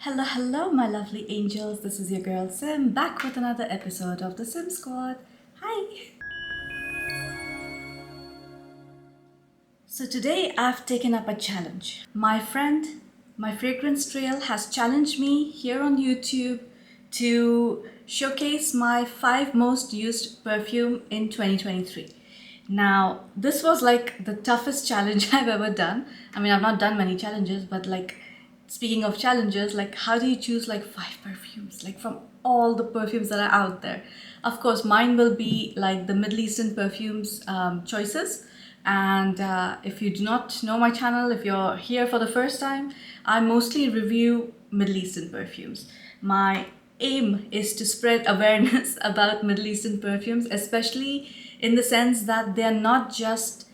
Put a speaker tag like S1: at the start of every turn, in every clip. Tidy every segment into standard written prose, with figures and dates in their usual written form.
S1: Hello, hello, my lovely angels. This is your girl Sim back with another episode of the Sim Squad. Hi. So today I've taken up a challenge. My friend, my fragrance trail has challenged me here on YouTube to showcase my 5 most used perfume in 2023. Now, this was like the toughest challenge I've ever done. I mean, I've not done many challenges, but speaking of challenges, how do you choose 5 perfumes, from all the perfumes that are out there? Of course, mine will be like the Middle Eastern perfumes choices. And if you do not know my channel, if you're here for the first time, I mostly review Middle Eastern perfumes. My aim is to spread awareness about Middle Eastern perfumes, especially in the sense that they're not just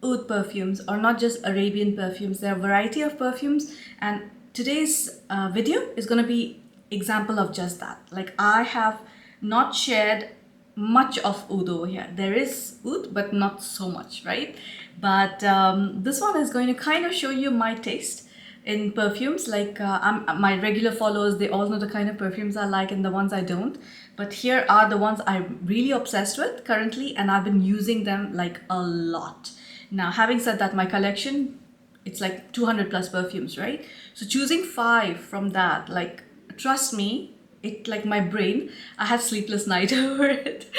S1: oud perfumes or not just Arabian perfumes. There are a variety of perfumes, and today's video is going to be example of just that. I have not shared much of oud over here. There is oud, but not so much, right? But this one is going to kind of show you my taste in perfumes. My regular followers, they all know the kind of perfumes I like and the ones I don't. But here are the ones I'm really obsessed with currently, and I've been using them like a lot. Now, having said that, my collection, it's like 200 plus perfumes, right? So choosing 5 from that, trust me, it like my brain, I had sleepless night over it.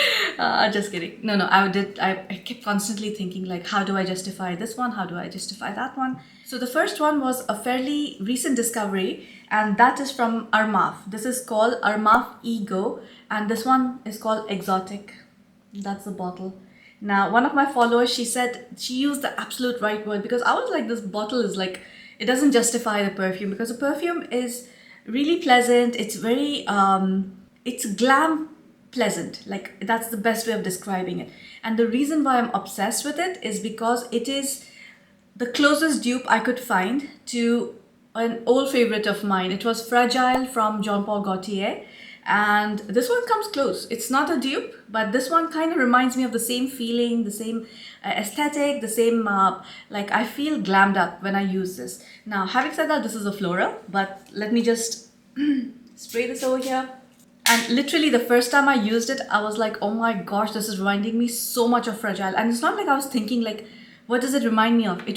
S1: Just kidding. No, I kept constantly thinking how do I justify this one? How do I justify that one? So the first one was a fairly recent discovery, and that is from Araf. This is called Araf Ego, and this one is called Exotic. That's the bottle. Now, one of my followers, she said she used the absolute right word, because I was like, this bottle is it doesn't justify the perfume, because the perfume is really pleasant. It's very, it's glam pleasant. That's the best way of describing it. And the reason why I'm obsessed with it is because it is the closest dupe I could find to an old favorite of mine. It was Fragile from Jean Paul Gaultier. And this one comes close. It's not a dupe, but this one kind of reminds me of the same feeling, the same aesthetic, the same, I feel glammed up when I use this. Now, having said that, this is a floral, but let me just spray this over here. And literally the first time I used it, I was like, oh my gosh, this is reminding me so much of Fragile. And it's not like I was thinking what does it remind me of? It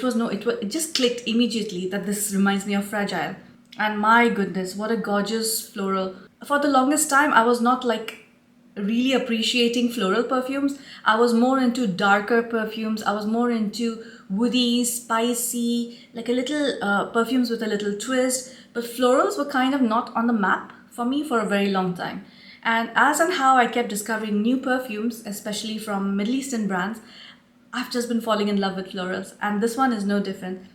S1: just clicked immediately that this reminds me of Fragile. And my goodness, what a gorgeous floral. For the longest time, I was not really appreciating floral perfumes. I was more into darker perfumes. I was more into woody, spicy, like a little perfumes with a little twist. But florals were kind of not on the map for me for a very long time. And as and how I kept discovering new perfumes, especially from Middle Eastern brands, I've just been falling in love with florals. And this one is no different.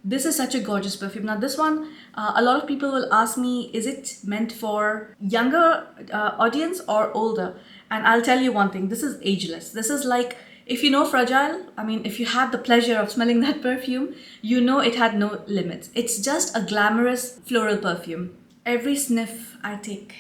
S1: This is such a gorgeous perfume. Now this one, a lot of people will ask me, is it meant for younger audience or older? And I'll tell you one thing, this is ageless. This is if you know Fragile, I mean, if you had the pleasure of smelling that perfume, you know it had no limits. It's just a glamorous floral perfume. Every sniff I take,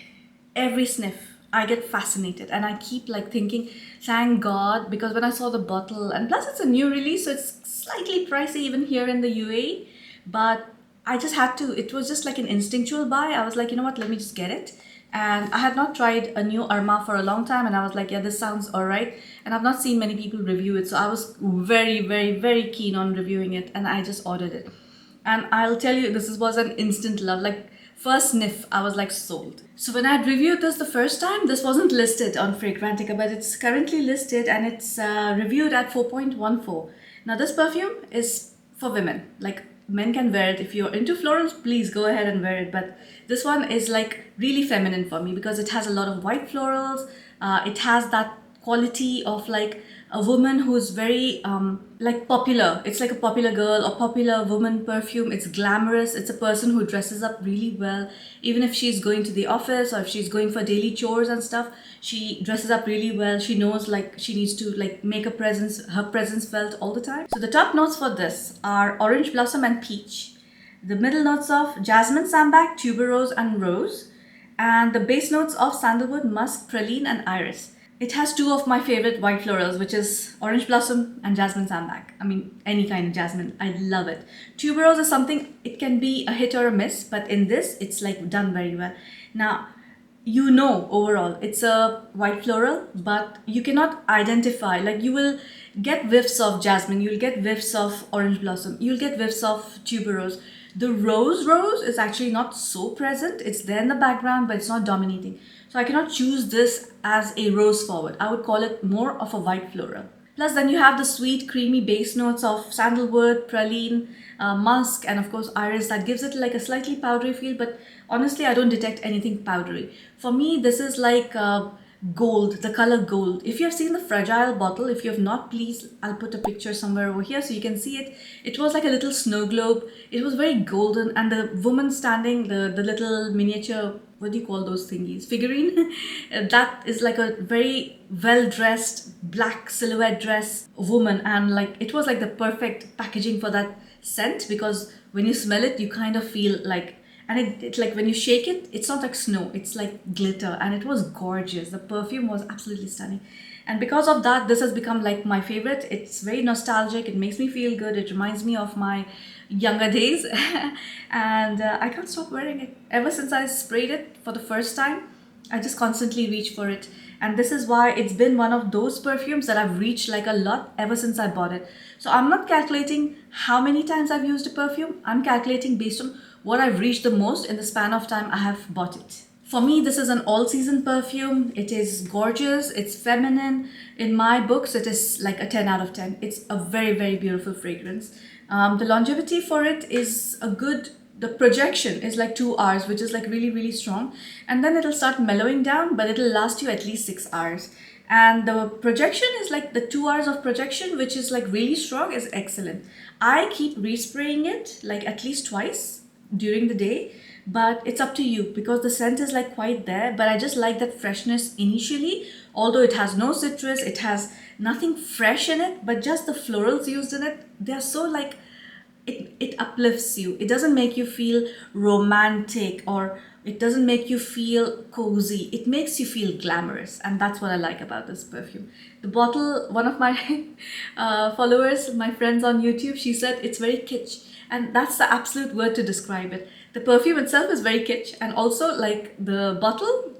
S1: every sniff, I get fascinated, and I keep thinking, thank God, because when I saw the bottle, and plus it's a new release, so it's slightly pricey even here in the UAE, but I just had to. It was just like an instinctual buy. I was like, you know what, let me just get it. And I had not tried a new Armaf for a long time, and I was like, yeah, this sounds all right. And I've not seen many people review it, so I was very, very, very keen on reviewing it, and I just ordered it. And I'll tell you, was an instant love. First sniff, I was sold. So when I had reviewed this the first time, this wasn't listed on Fragrantica, but it's currently listed, and it's reviewed at 4.14. Now this perfume is for women. Men can wear it. If you're into florals, please go ahead and wear it. But this one is really feminine for me, because it has a lot of white florals. It has that quality of a woman who's very popular. It's like a popular girl or popular woman perfume. It's glamorous. It's a person who dresses up really well. Even if she's going to the office or if she's going for daily chores and stuff, she dresses up really well. She knows she needs to make her presence felt all the time. So the top notes for this are orange blossom and peach. The middle notes of jasmine, sambac, tuberose and rose. And the base notes of sandalwood, musk, praline and iris. It has two of my favorite white florals, which is Orange Blossom and Jasmine Sambac. I mean, any kind of jasmine. I love it. Tuberose is something, it can be a hit or a miss, but in this, it's like done very well. Now, you know overall it's a white floral, but you cannot identify, like you will get whiffs of jasmine, you'll get whiffs of orange blossom, you'll get whiffs of tuberose. The rose is actually not so present, it's there in the background but it's not dominating, so I cannot choose this as a rose forward. I would call it more of a white floral. Plus then you have the sweet creamy base notes of sandalwood, praline, musk, and of course iris that gives it like a slightly powdery feel, but honestly I don't detect anything powdery. For me this is like gold, the color gold. If you have seen the fragile bottle, if you have not, please, I'll put a picture somewhere over here so you can see it. It was like a little snow globe. It was very golden, and the woman standing, the little miniature, what do you call those thingies, figurine, that is like a very well dressed black silhouette dress woman, and like it was like the perfect packaging for that scent, because when you smell it you kind of feel like, and it like when you shake it, it's not like snow, it's like glitter, and it was gorgeous. The perfume was absolutely stunning, and because of that this has become like my favorite. It's very nostalgic, it makes me feel good, it reminds me of my younger days and I can't stop wearing it. Ever since I sprayed it for the first time, I just constantly reach for it, and this is why it's been one of those perfumes that I've reached like a lot ever since I bought it. So I'm not calculating how many times I've used a perfume, I'm calculating based on what I've reached the most in the span of time I have bought it. For me, this is an all-season perfume. It is gorgeous, it's feminine. In my books, it is like a 10 out of 10. It's a very, very beautiful fragrance. The longevity for it is a good, the projection is like 2 hours, which is like really, really strong. And then it'll start mellowing down, but it'll last you at least 6 hours. And the projection is like the 2 hours of projection, which is like really strong, is excellent. I keep respraying it like at least twice during the day, but it's up to you because the scent is like quite there, but I just like that freshness initially, although it has no citrus, it has nothing fresh in it, but just the florals used in it, they're so like, it uplifts you. It doesn't make you feel romantic, or it doesn't make you feel cozy. It makes you feel glamorous, and that's what I like about this perfume. The bottle, one of my followers, my friends on YouTube, she said it's very kitsch, and that's the absolute word to describe it. The perfume itself is very kitsch, and also like the bottle,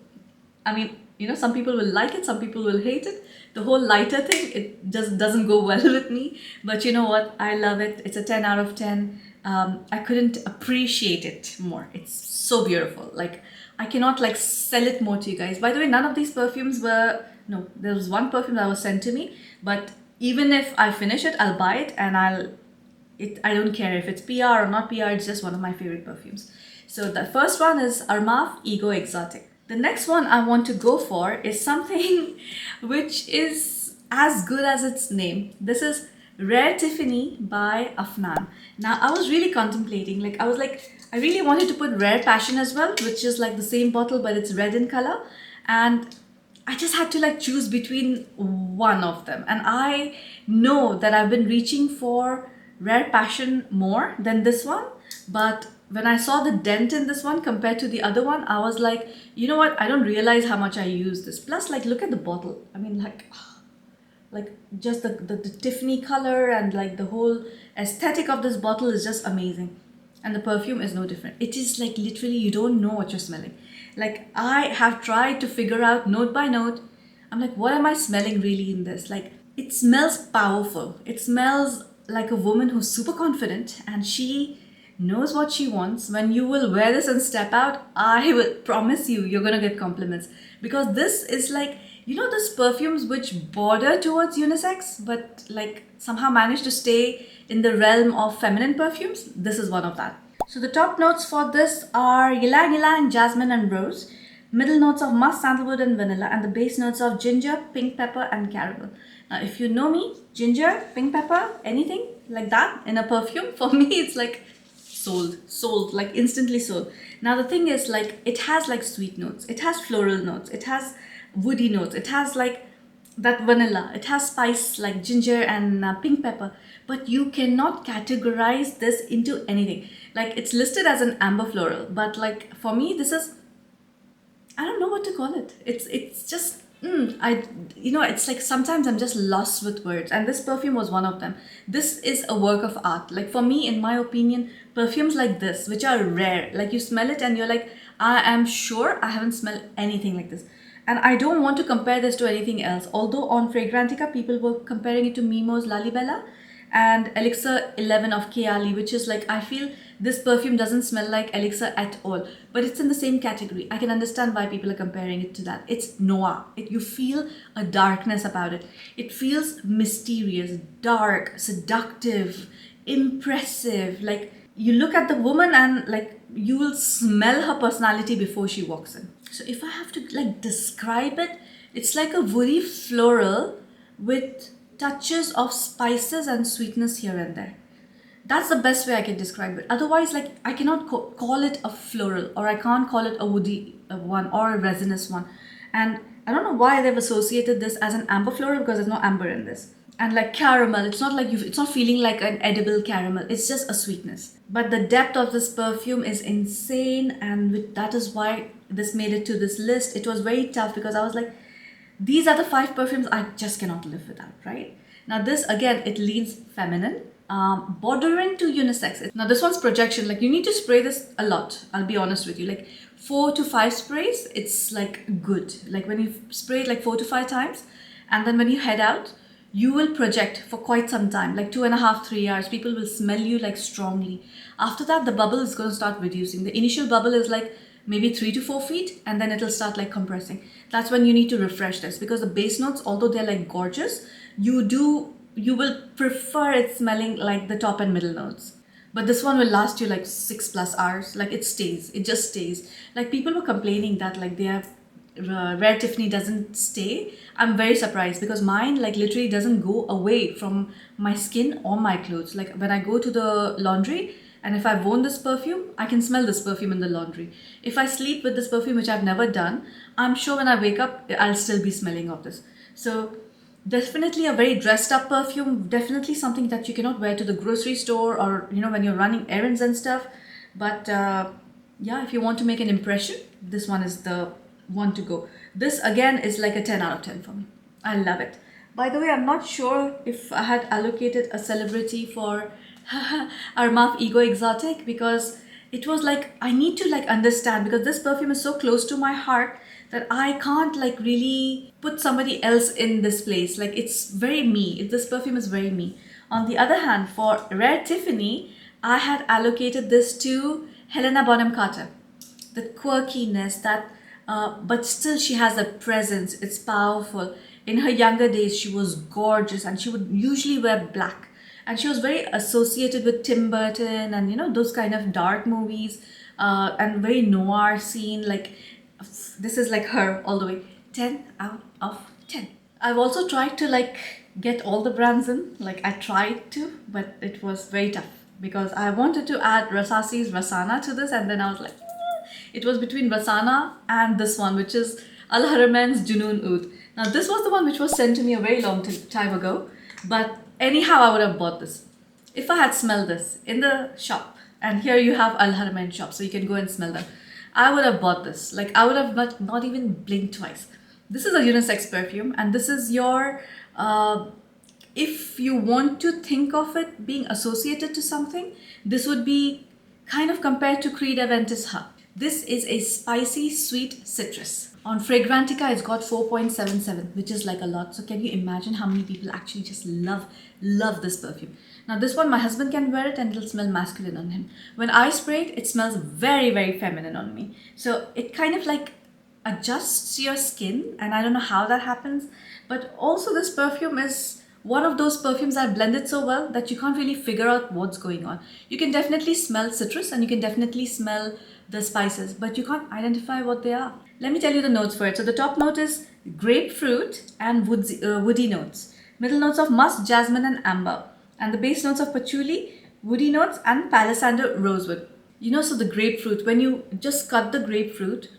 S1: I mean, you know, some people will like it, some people will hate it. The whole lighter thing, it just doesn't go well with me. But you know what? I love it. It's a 10 out of 10. I couldn't appreciate it more. It's so beautiful. Like, I cannot like sell it more to you guys. By the way, none of these perfumes were, no, there was one perfume that was sent to me. But even if I finish it, I'll buy it, and I don't care if it's PR or not PR. It's just one of my favorite perfumes. So the first one is Araf Ego Exotic. The next one I want to go for is something which is as good as its name. This is Araf Tiffany by Afnan. Now I was really contemplating, like I was like, I really wanted to put Rare Passion as well, which is like the same bottle but it's red in color, and I just had to like choose between one of them. And I know that I've been reaching for Rare Passion more than this one, but when I saw the dent in this one compared to the other one, I was like, you know what, I don't realize how much I use this. Plus, like, look at the bottle. I mean, like just the Tiffany color and like the whole aesthetic of this bottle is just amazing. And the perfume is no different. It is like literally you don't know what you're smelling. Like I have tried to figure out note by note. I'm like, what am I smelling really in this? Like it smells powerful. It smells like a woman who's super confident and she knows what she wants. When you will wear this and step out, I will promise you, you're gonna get compliments. Because this is like, you know, those perfumes which border towards unisex, but like somehow manage to stay in the realm of feminine perfumes. This is one of that. So the top notes for this are ylang ylang, jasmine and rose. Middle notes of musk, sandalwood and vanilla, and the base notes of ginger, pink pepper and caramel. Now if you know me, ginger, pink pepper, anything like that in a perfume, for me it's like sold, like instantly sold. Now the thing is, like, it has like sweet notes, it has floral notes, it has woody notes, it has like that vanilla, it has spice like ginger and pink pepper, but you cannot categorize this into anything. Like it's listed as an amber floral, but like for me this is, I don't know what to call it. It's just It's like sometimes I'm just lost with words, and this perfume was one of them. This is a work of art. Like for me, in my opinion, perfumes like this, which are rare, like you smell it and you're like, I am sure I haven't smelled anything like this. And I don't want to compare this to anything else. Although on Fragrantica, people were comparing it to Mimo's Lalibela and Elixir 11 of Kiali, which is like, I feel this perfume doesn't smell like Elixir at all, but it's in the same category. I can understand why people are comparing it to that. It's noir. You feel a darkness about it. It feels mysterious, dark, seductive, impressive. Like you look at the woman and like you will smell her personality before she walks in. So if I have to like describe it, it's like a woody floral with touches of spices and sweetness here and there. That's the best way I can describe it. Otherwise, like I cannot call it a floral, or I can't call it a woody one or a resinous one. And I don't know why they've associated this as an amber floral, because there's no amber in this. And like caramel, it's not like it's not feeling like an edible caramel. It's just a sweetness. But the depth of this perfume is insane, and that is why this made it to this list. It was very tough because I was like, these are the 5 perfumes I just cannot live without, right? Now this, again, it leans feminine, bordering to unisex. Now this one's projection. Like you need to spray this a lot, I'll be honest with you. Like 4 to 5 sprays, it's like good. Like when you spray it like 4 to 5 times, and then when you head out, you will project for quite some time, like 2.5, 3 hours. People will smell you like strongly. After that, the bubble is going to start reducing. The initial bubble is like maybe 3 to 4 feet, and then it'll start like compressing. That's when you need to refresh this, because the base notes, although they're like gorgeous, you will prefer it smelling like the top and middle notes. But this one will last you like 6+ hours. Like it just stays. Like people were complaining that like their Rare Tiffany doesn't stay. I'm very surprised, because mine like literally doesn't go away from my skin or my clothes. Like when I go to the laundry, and if I've worn this perfume, I can smell this perfume in the laundry. If I sleep with this perfume, which I've never done, I'm sure when I wake up, I'll still be smelling of this. So definitely a very dressed up perfume. Definitely something that you cannot wear to the grocery store, or when you're running errands and stuff. But yeah, if you want to make an impression, this one is the one to go. This again is like a 10 out of 10 for me. I love it. By the way, I'm not sure if I had allocated a celebrity for Araf Ego Exotic, because it was like I need to like understand, because this perfume is so close to my heart that I can't like really put somebody else in this place. Like it's very me. This perfume is very me. On the other hand, for Rare Tiffany, I had allocated this to Helena Bonham Carter. The quirkiness, but still she has a presence. It's powerful. In her younger days, she was gorgeous, and she would usually wear black. And she was very associated with Tim Burton and those kind of dark movies, and very noir scene. Like this is like her all the way. 10 out of 10. I've also tried to like get all the brands in. Like I tried to, but it was very tough, because I wanted to add Rasasi's Rasana to this, and then I was like, it was between Rasana and this one, which is Al Haramain's Junoon Oud. Now this was the one which was sent to me a very long time ago, but anyhow I would have bought this if I had smelled this in the shop. And here you have Al Haramain shop, so you can go and smell them. I would have bought this. Like I would have not even blinked twice. This is a unisex perfume, and this is your if you want to think of it being associated to something, this would be kind of compared to Creed Aventus Hub. This is a spicy sweet citrus. On Fragrantica, it's got 4.77, which is like a lot. So can you imagine how many people actually just love this perfume? Now this one, my husband can wear it and it'll smell masculine on him. When I spray it, it smells very, very feminine on me. So it kind of like adjusts your skin, and I don't know how that happens. But also this perfume is one of those perfumes that are blended so well that you can't really figure out what's going on. You can definitely smell citrus, and you can definitely smell the spices, but you can't identify what they are. Let me tell you the notes for it. So the top note is grapefruit and woody notes. Middle notes of musk, jasmine and amber. And the base notes of patchouli, woody notes and palisander rosewood. So the grapefruit, when you just cut the grapefruit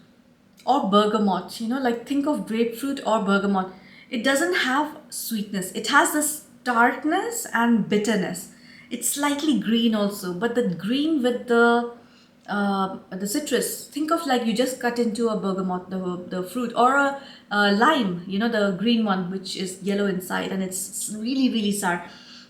S1: or bergamot, like think of grapefruit or bergamot. It doesn't have sweetness. It has this darkness and bitterness. It's slightly green also, but the green with the the citrus. Think of like you just cut into a bergamot, the fruit, or a lime, you know, the green one, which is yellow inside, and it's really, really sour.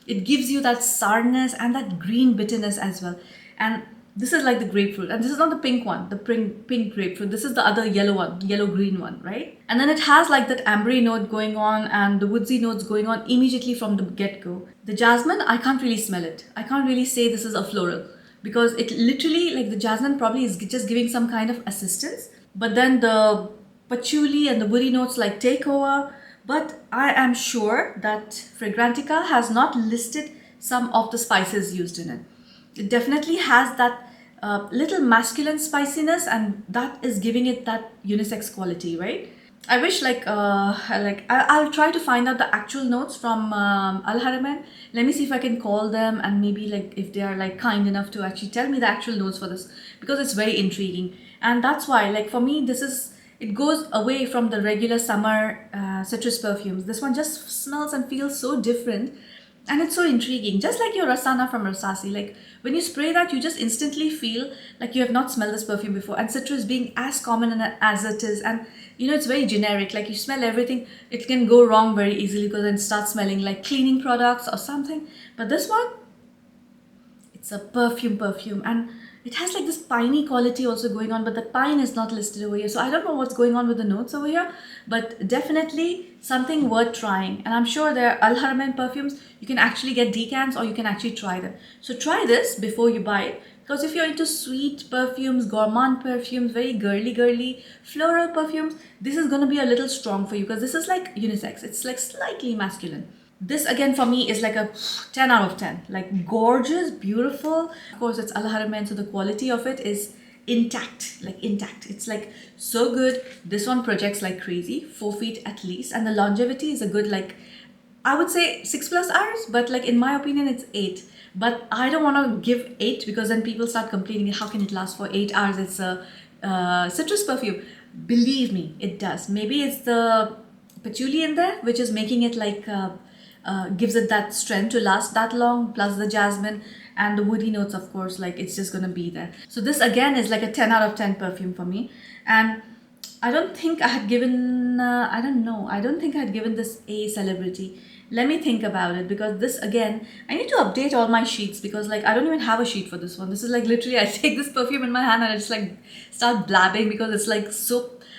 S1: It gives you that sourness and that green bitterness as well. And this is like the grapefruit, and this is not the pink one, the pink grapefruit. This is the other yellow one, yellow green one, right? And then it has like that ambery note going on and the woodsy notes going on immediately from the get-go. The jasmine, I can't really smell it. I can't really say this is a floral, because it literally, like, the jasmine probably is just giving some kind of assistance, but then the patchouli and the woody notes like take over. But I am sure that Fragrantica has not listed some of the spices used in it. It definitely has that little masculine spiciness, and that is giving it that unisex quality, right? I wish I'll try to find out the actual notes from Al Haramain. Let me see if I can call them, and maybe like if they are like kind enough to actually tell me the actual notes for this, because it's very intriguing. And that's why, like, for me, it goes away from the regular summer citrus perfumes. This one just smells and feels so different, and it's so intriguing, just like your Rasana from Rasasi. Like, when you spray that, you just instantly feel like you have not smelled this perfume before. And citrus being as common and as it is, and you know, it's very generic, like you smell everything, it can go wrong very easily, because then it starts smelling like cleaning products or something. But this one, it's a perfume, and it has like this piney quality also going on, but the pine is not listed over here. So I don't know what's going on with the notes over here, but definitely something worth trying. And I'm sure there are Al Haramain perfumes, you can actually get decants, or you can actually try them. So try this before you buy it, because if you're into sweet perfumes, gourmand perfumes, very girly floral perfumes, this is going to be a little strong for you, because this is like unisex. It's like slightly masculine. This again for me is like a 10 out of 10. Like, gorgeous, beautiful. Of course, it's Al Haramain, so the quality of it is intact, like intact. It's like so good. This one projects like crazy, 4 feet at least, and the longevity is a good, like, I would say 6+ hours, but like in my opinion it's 8. But I don't want to give 8, because then people start complaining, how can it last for 8 hours? It's a citrus perfume. Believe me, it does. Maybe it's the patchouli in there which is making it like gives it that strength to last that long, plus the jasmine and the woody notes, of course, like it's just gonna be there. So this again is like a 10 out of 10 perfume for me. And I don't think I had given I don't think I had given this a celebrity. Let me think about it, because this again, I need to update all my sheets, because like I don't even have a sheet for this one. This is like literally I take this perfume in my hand and I just like start blabbing, because it's like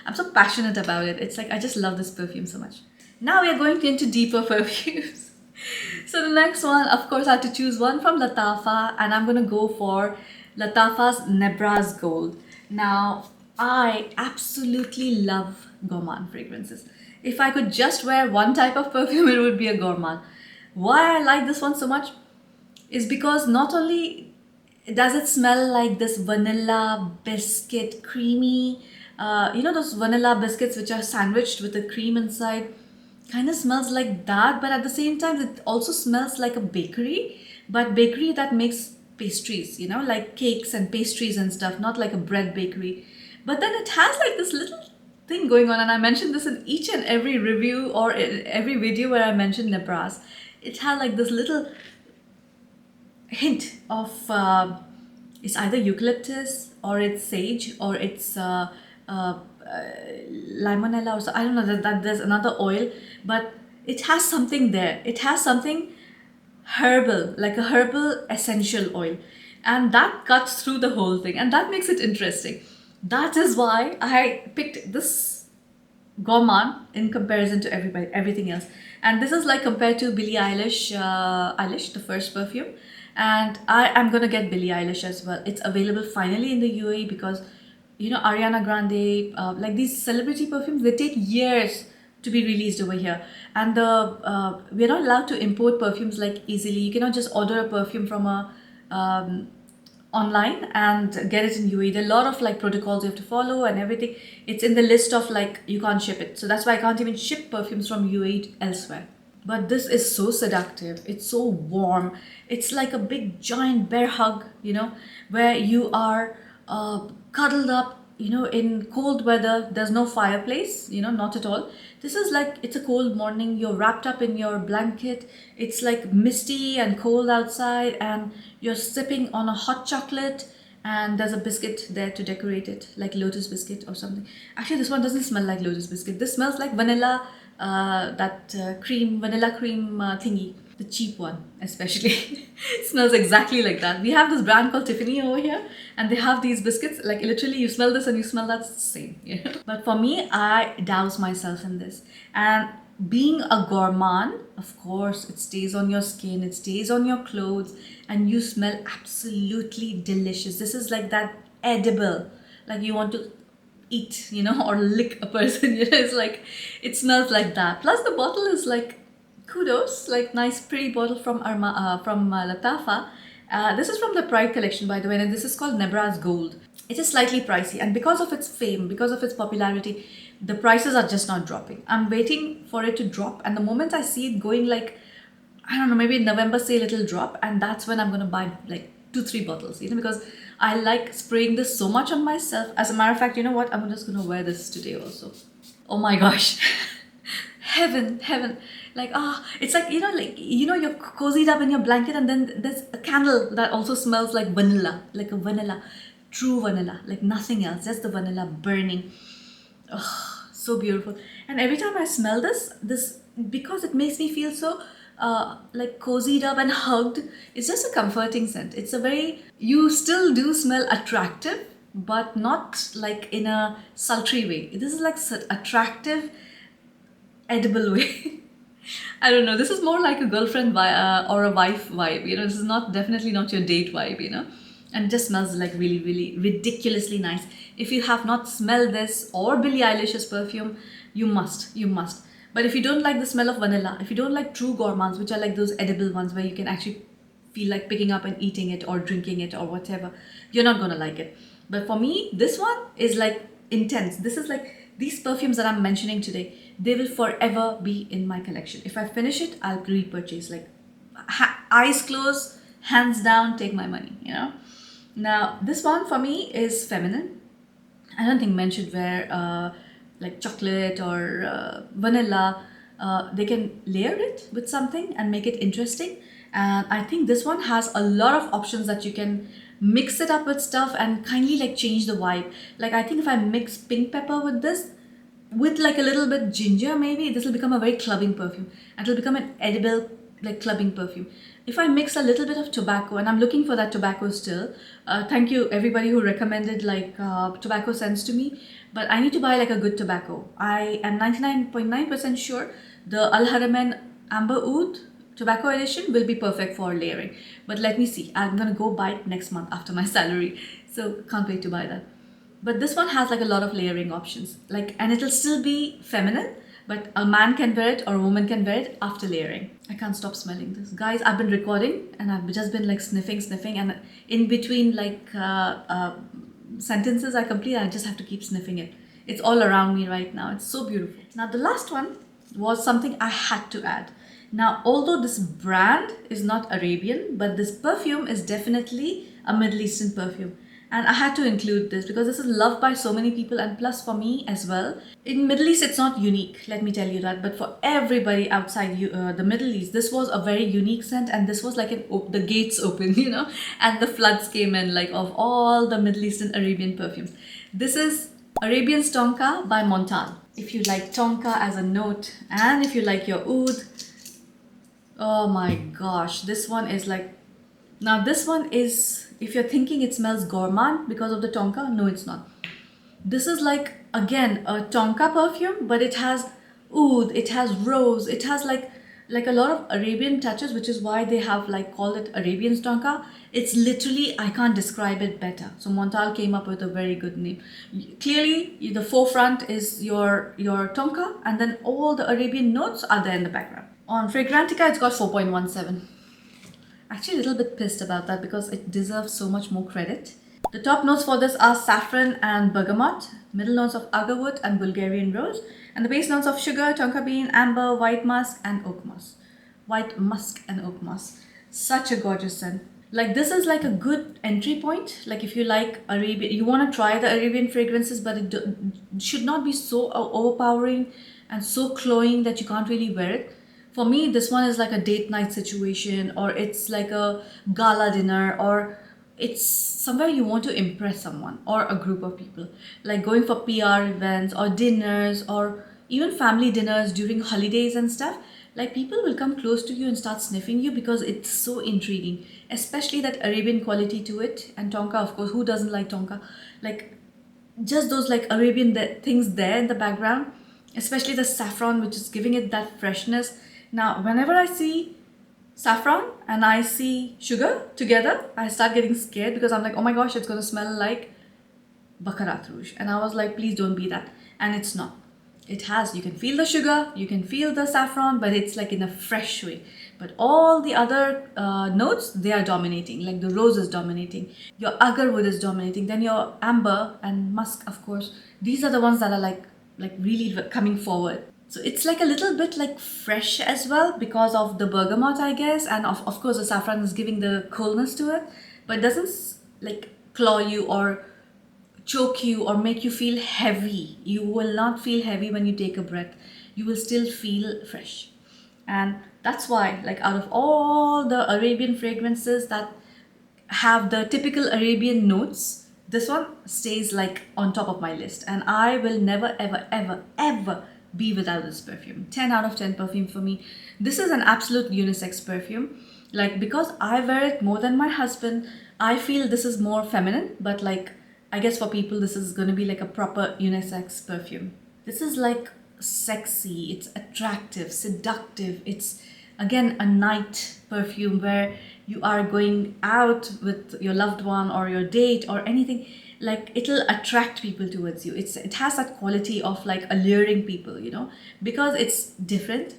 S1: I'm so passionate about it. It's like I just love this perfume so much. Now we are going into deeper perfumes. So the next one, of course, I had to choose one from Latafa, and I'm gonna go for Latafa's Nebras Gold. Now, I absolutely love gourmand fragrances. If I could just wear one type of perfume, it would be a gourmand. Why I like this one so much is because not only does it smell like this vanilla biscuit, creamy, you know, those vanilla biscuits which are sandwiched with the cream inside, kind of smells like that, but at the same time it also smells like a bakery, but bakery that makes pastries, you know, like cakes and pastries and stuff, not like a bread bakery. But then it has like this little thing going on, and I mentioned this in each and every review or in every video where I mentioned Nebras. It had like this little hint of it's either eucalyptus or it's sage or it's limonella, or so I don't know, that there's another oil, but it has something there. It has something herbal, like a herbal essential oil, and that cuts through the whole thing, and that makes it interesting. That is why I picked this gourmand in comparison to everything else. And this is like compared to Billie Eilish, the first perfume, and I am gonna get Billie Eilish as well. It's available finally in the UAE, because you know, Ariana Grande, like these celebrity perfumes, they take years to be released over here, and we're not allowed to import perfumes like easily. You cannot just order a perfume from a online and get it in UAE. There are a lot of like protocols you have to follow and everything. It's in the list of like you can't ship it, so that's why I can't even ship perfumes from UAE elsewhere. But this is so seductive. It's so warm. It's like a big giant bear hug, you know, where you are cuddled up, you know, in cold weather. There's no fireplace, you know, not at all. This is like, it's a cold morning, you're wrapped up in your blanket, it's like misty and cold outside, and you're sipping on a hot chocolate, And there's a biscuit there to decorate it, like lotus biscuit or something. Actually, this one doesn't smell like lotus biscuit. This smells like vanilla, vanilla cream thingy, the cheap one especially. It smells exactly like that. We have this brand called Tiffany over here, and they have these biscuits, like literally you smell this and you smell that same, you know. But for me, I douse myself in this. And being a gourmand, of course, it stays on your skin, it stays on your clothes, and you smell absolutely delicious. This is like that edible, like you want to eat, you know, or lick a person, you know. It's like, it smells like that. Plus the bottle is like, kudos, like nice pretty bottle from Latafa. This is from the Pride collection, by the way, and this is called Nebra's Gold. It is slightly pricey, and because of its fame, because of its popularity, the prices are just not dropping. I'm waiting for it to drop, and the moment I see it going, like, I don't know, maybe in November sale it'll drop, and that's when I'm gonna buy like 2-3 bottles, you know, because I like spraying this so much on myself. As a matter of fact, you know what, I'm just gonna wear this today also. Oh my gosh. Heaven. Like, it's like, you know, you're cozied up in your blanket, and then there's a candle that also smells like vanilla, like a vanilla, true vanilla, like nothing else, just the vanilla burning. Oh, so beautiful. And every time I smell this, because it makes me feel so like cozied up and hugged, it's just a comforting scent. It's a very, you still do smell attractive, but not like in a sultry way. This is like attractive, edible way. I don't know. This is more like a girlfriend vibe or a wife vibe. You know, this is definitely not your date vibe. You know, and it just smells like really, really ridiculously nice. If you have not smelled this or Billie Eilish's perfume, you must. But if you don't like the smell of vanilla, if you don't like true gourmands, which are like those edible ones where you can actually feel like picking up and eating it or drinking it or whatever, you're not gonna like it. But for me, this one is like intense. This is like, these perfumes that I'm mentioning today, they will forever be in my collection. If I finish it, I'll repurchase. Like, eyes closed, hands down, take my money, you know. Now, this one for me is feminine. I don't think men should wear like chocolate or vanilla. They can layer it with something and make it interesting. And I think this one has a lot of options that you can mix it up with stuff and kindly like change the vibe. Like, I think if I mix pink pepper with this, with like a little bit ginger, maybe this will become a very clubbing perfume, and it'll become an edible like clubbing perfume. If I mix a little bit of tobacco, and I'm looking for that tobacco still, thank you everybody who recommended like tobacco scents to me, but I need to buy like a good tobacco. I am 99.9% sure the Al Haramain Amber Oud tobacco edition will be perfect for layering. But let me see, I'm gonna go buy it next month after my salary, so can't wait to buy that. But this one has like a lot of layering options, like, and it'll still be feminine, but a man can wear it or a woman can wear it after layering. I can't stop smelling this. Guys, I've been recording and I've just been like sniffing, and in between like sentences I complete, I just have to keep sniffing it. It's all around me right now. It's so beautiful. Now, the last one was something I had to add. Now, although this brand is not Arabian, but this perfume is definitely a Middle Eastern perfume. And I had to include this because this is loved by so many people, and plus for me as well. In Middle East, it's not unique, let me tell you that. But for everybody outside the Middle East, this was a very unique scent, and this was like the gates open, you know, and the floods came in, like, of all the Middle Eastern Arabian perfumes. This is Arabian Tonka by Montale. If you like Tonka as a note, and if you like your oud, oh my gosh, this one is like, now this one is, if you're thinking it smells gourmand because of the tonka, no, it's not. This is like, again, a tonka perfume, but it has oud, it has rose, it has like a lot of Arabian touches, which is why they have like called it Arabian tonka. It's literally, I can't describe it better. So Montale came up with a very good name. Clearly, the forefront is your tonka, and then all the Arabian notes are there in the background. On Fragrantica, it's got 4.17. Actually, a little bit pissed about that because it deserves so much more credit. The top notes for this are saffron and bergamot, middle notes of agarwood and Bulgarian rose, and the base notes of sugar, tonka bean, amber, white musk, and oak moss. White musk and oak moss. Such a gorgeous scent. Like, this is like a good entry point. Like, if you like Arabian, you want to try the Arabian fragrances, but it should not be so overpowering and so cloying that you can't really wear it. For me, this one is like a date night situation, or it's like a gala dinner, or it's somewhere you want to impress someone or a group of people, like going for PR events or dinners or even family dinners during holidays and stuff. Like people will come close to you and start sniffing you because it's so intriguing, especially that Arabian quality to it. And tonka, of course, who doesn't like tonka? Like just those like Arabian things there in the background, especially the saffron, which is giving it that freshness. Now, whenever I see saffron and I see sugar together, I start getting scared because I'm like, oh my gosh, it's gonna smell like Baccarat Rouge. And I was like, please don't be that. And it's not. It has, you can feel the sugar, you can feel the saffron, but it's like in a fresh way. But all the other notes, they are dominating. Like the rose is dominating, your agarwood is dominating, then your amber and musk, of course. These are the ones that are like really coming forward. So it's like a little bit like fresh as well because of the bergamot, I guess. And of course, the saffron is giving the coolness to it, but it doesn't like claw you or choke you or make you feel heavy. You will not feel heavy when you take a breath. You will still feel fresh. And that's why, like, out of all the Arabian fragrances that have the typical Arabian notes, this one stays like on top of my list. And I will never, ever, ever, ever be without this perfume. 10 out of 10 perfume for me. This is an absolute unisex perfume. Like, because I wear it more than my husband, I feel this is more feminine, but like, I guess for people, this is going to be like a proper unisex perfume. This is like sexy, it's attractive, seductive. It's again a night perfume where you are going out with your loved one or your date or anything. Like it'll attract people towards you. It has that quality of like alluring people, you know, because it's different.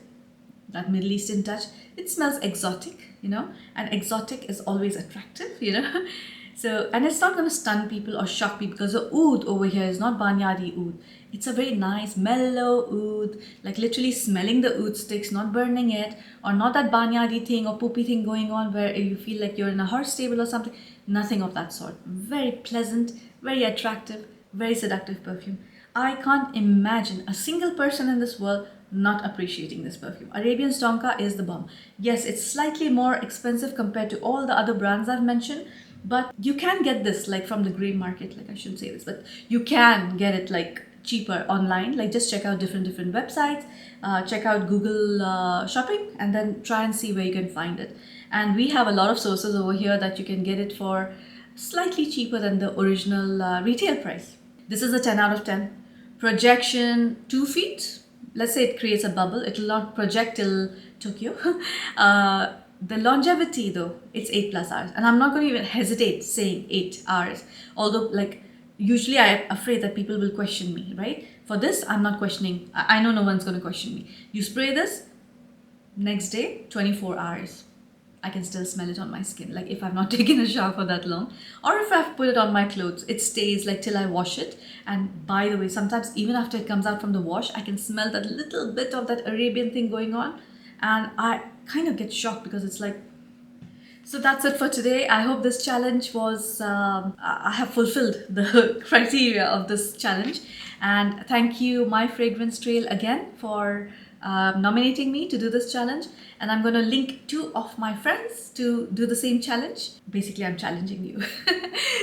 S1: That Middle Eastern touch. It smells exotic, you know, and exotic is always attractive, you know. So, and it's not going to stun people or shock people because the oud over here is not Banyadi oud. It's a very nice, mellow oud, like literally smelling the oud sticks, not burning it, or not that Banyadi thing or poopy thing going on where you feel like you're in a horse stable or something. Nothing of that sort. Very pleasant, very attractive, very seductive perfume. I can't imagine a single person in this world not appreciating this perfume. Arabian Tonka is the bomb. Yes, it's slightly more expensive compared to all the other brands I've mentioned, but you can get this like from the grey market. Like I shouldn't say this, but you can get it like cheaper online. Like just check out different websites, check out Google shopping, and then try and see where you can find it. And we have a lot of sources over here that you can get it for slightly cheaper than the original retail price. This is a 10 out of 10. Projection 2 feet. Let's say it creates a bubble. It will not project till Tokyo. The longevity though, it's 8+ hours. And I'm not going to even hesitate saying 8 hours. Although like usually I'm afraid that people will question me, right? For this, I'm not questioning. I know no one's going to question me. You spray this, next day, 24 hours. I can still smell it on my skin. Like if I've not taken a shower for that long, or if I've put it on my clothes, it stays like till I wash it. And by the way, sometimes even after it comes out from the wash, I can smell that little bit of that Arabian thing going on. And I kind of get shocked because it's like, so that's it for today. I hope this challenge was, I have fulfilled the criteria of this challenge. And thank you, My Fragrance Trail, again for nominating me to do this challenge. And I'm going to link 2 of my friends to do the same challenge. Basically, I'm challenging you.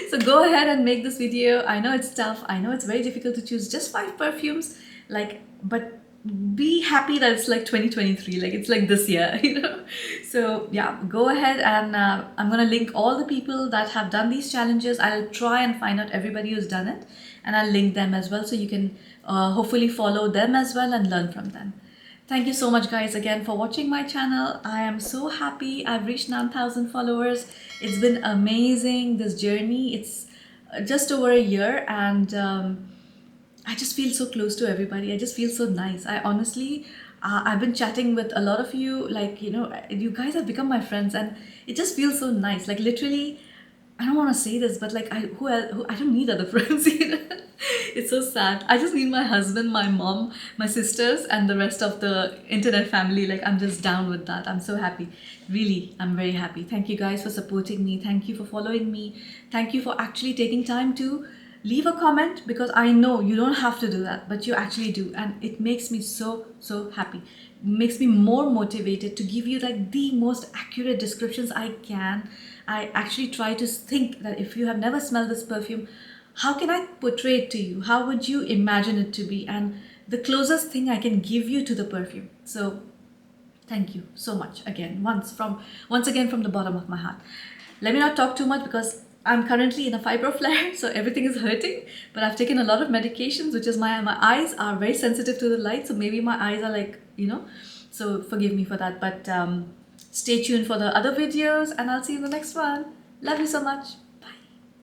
S1: So go ahead and make this video. I know it's tough. I know it's very difficult to choose just 5 perfumes. Like, but be happy that it's like 2023, like it's like this year, you know. So yeah, go ahead and I'm gonna link all the people that have done these challenges. I'll try and find out everybody who's done it, and I'll link them as well so you can hopefully follow them as well and learn from them. Thank you so much guys again for watching my channel. I am so happy I've reached 9,000 followers. It's been amazing, this journey. It's just over a year, and I just feel so close to everybody. I just feel so nice. I honestly, I've been chatting with a lot of you, like, you know, you guys have become my friends, and it just feels so nice. Like literally, I don't want to say this, but like, I don't need other friends, you know? It's so sad. I just need my husband, my mom, my sisters, and the rest of the internet family. Like, I'm just down with that. I'm so happy. Really, I'm very happy. Thank you guys for supporting me. Thank you for following me. Thank you for actually taking time to leave a comment, because I know you don't have to do that, but you actually do, and it makes me so happy. It makes me more motivated to give you like the most accurate descriptions I can. I actually try to think that if you have never smelled this perfume, how can I portray it to you? How would you imagine it to be? And the closest thing I can give you to the perfume. So thank you so much again, once again from the bottom of my heart. Let me not talk too much because I'm currently in a fibro flare, so everything is hurting. But I've taken a lot of medications, which is my eyes are very sensitive to the light, so maybe my eyes are like, so forgive me for that. But stay tuned for the other videos, and I'll see you in the next one. Love you so much.